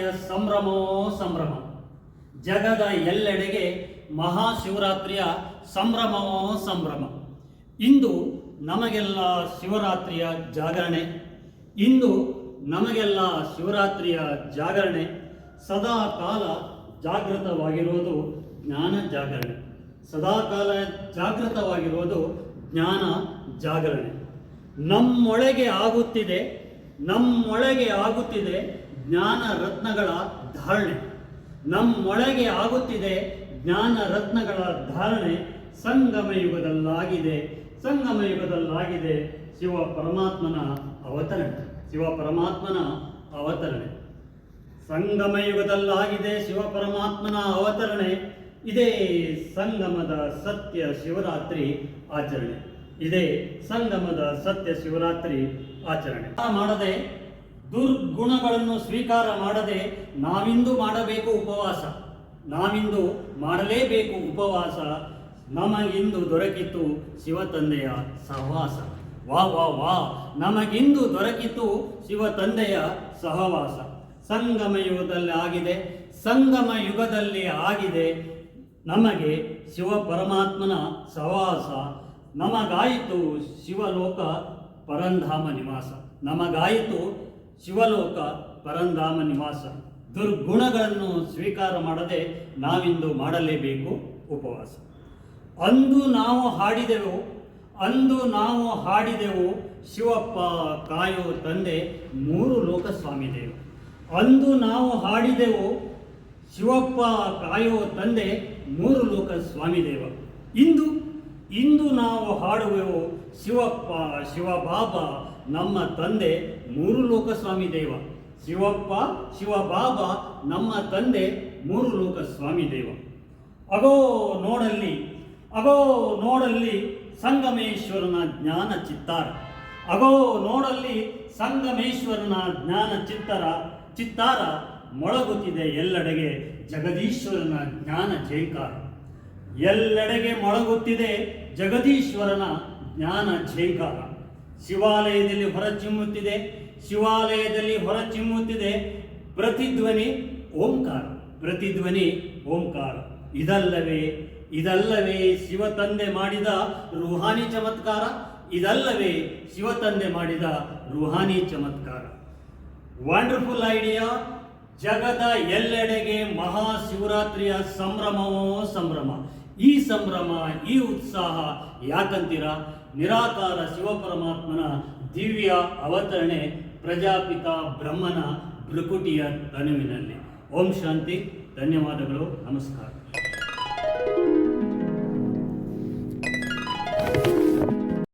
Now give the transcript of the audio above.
ಶಿವರಾತ್ರಿಯ ಸಂಭ್ರಮೋ ಸಂಭ್ರಮ. ಜಗದ ಎಲ್ಲೆಡೆಗೆ ಮಹಾಶಿವರಾತ್ರಿಯ ಸಂಭ್ರಮವೋ ಸಂಭ್ರಮ. ಇಂದು ನಮಗೆಲ್ಲ ಶಿವರಾತ್ರಿಯ ಜಾಗರಣೆ. ಇಂದು ನಮಗೆಲ್ಲ ಶಿವರಾತ್ರಿಯ ಜಾಗರಣೆ. ಸದಾ ಕಾಲ ಜಾಗೃತವಾಗಿರುವುದು ಜ್ಞಾನ ಜಾಗರಣೆ. ಸದಾ ಕಾಲ ಜಾಗೃತವಾಗಿರುವುದು ಜ್ಞಾನ ಜಾಗರಣೆ. ನಮ್ಮೊಳಗೆ ಆಗುತ್ತಿದೆ ಜ್ಞಾನ ರತ್ನಗಳ ಧಾರಣೆ. ನಮ್ಮೊಳಗೆ ಆಗುತ್ತಿದೆ ಜ್ಞಾನ ರತ್ನಗಳ ಧಾರಣೆ. ಸಂಗಮ ಯುಗದಲ್ಲಾಗಿದೆ ಶಿವ ಪರಮಾತ್ಮನ ಅವತರಣೆ. ಸಂಗಮ ಯುಗದಲ್ಲಾಗಿದೆ ಶಿವ ಪರಮಾತ್ಮನ ಅವತರಣೆ. ಇದೇ ಸಂಗಮದ ಸತ್ಯ ಶಿವರಾತ್ರಿ ಆಚರಣೆ. ಮಾಡದೆ ದುರ್ಗುಣಗಳನ್ನು ಸ್ವೀಕಾರ ಮಾಡದೆ ನಾವಿಂದು ಮಾಡಬೇಕು ಉಪವಾಸ. ಮಾಡಲೇಬೇಕು ಉಪವಾಸ. ನಮಗಿಂದು ದೊರಕಿತು ಶಿವ ತಂದೆಯ ಸಹವಾಸ. ನಮಗಿಂದು ದೊರಕಿತು ಶಿವ ತಂದೆಯ ಸಹವಾಸ. ಸಂಗಮ ಯುಗದಲ್ಲಿ ಆಗಿದೆ ನಮಗೆ ಶಿವ ಪರಮಾತ್ಮನ ಸಹವಾಸ. ನಮಗಾಯಿತು ಶಿವಲೋಕ ಪರಂಧಾಮ ನಿವಾಸ. ದುರ್ಗುಣಗಳನ್ನು ಸ್ವೀಕಾರ ಮಾಡದೆ ನಾವಿಂದು ಮಾಡಲೇಬೇಕು ಉಪವಾಸ. ಅಂದು ನಾವು ಹಾಡಿದೆವು ಶಿವಪ್ಪ ಕಾಯೋ ತಂದೆ ಮೂರು ಲೋಕ ಸ್ವಾಮಿ ದೇವ. ಅಂದು ನಾವು ಹಾಡಿದೆವು ಶಿವಪ್ಪ ಕಾಯೋ ತಂದೆ ಮೂರು ಲೋಕ ಸ್ವಾಮಿ ದೇವ. ಇಂದು ನಾವು ಹಾಡುವೆವು ಶಿವಪ್ಪ ಶಿವಬಾಬಾ ನಮ್ಮ ತಂದೆ ಮೂರು ಲೋಕ ಸ್ವಾಮಿ ದೇವ. ಶಿವಪ್ಪ ಶಿವಬಾಬಾ ನಮ್ಮ ತಂದೆ ಮೂರು ಲೋಕ ಸ್ವಾಮಿ ದೇವ. ಅಗೋ ನೋಡಲ್ಲಿ ಸಂಗಮೇಶ್ವರನ ಜ್ಞಾನ ಚಿತ್ತಾರ. ಮೊಳಗುತ್ತಿದೆ ಎಲ್ಲೆಡೆಗೆ ಜಗದೀಶ್ವರನ ಜ್ಞಾನ ಝೇಂಕಾರ. ಶಿವಾಲಯದಲ್ಲಿ ಪ್ರತಿಧ್ವನಿ ಓಂಕಾರ. ಇದಲ್ಲವೇ ಶಿವ ತಂದೆ ಮಾಡಿದ ರೂಹಾನಿ ಚಮತ್ಕಾರ. Wonderful idea. ಜಗದ ಎಲ್ಲೆಡೆಗೆ ಮಹಾಶಿವರಾತ್ರಿಯ ಸಂಭ್ರಮವೋ ಸಂಭ್ರಮ. ಈ ಸಂಭ್ರಮ, ಈ ಉತ್ಸಾಹ ಯಾಕಂತೀರ? ನಿರಾಕಾರ ಶಿವಪರಮಾತ್ಮನ ದಿವ್ಯ ಅವತರಣೆ ಪ್ರಜಾಪಿತ ಬ್ರಹ್ಮನ ಭೃಕುಟಿಯ ತನುವಿನಲ್ಲಿ. ಓಂ ಶಾಂತಿ. ಧನ್ಯವಾದಗಳು. ನಮಸ್ಕಾರ.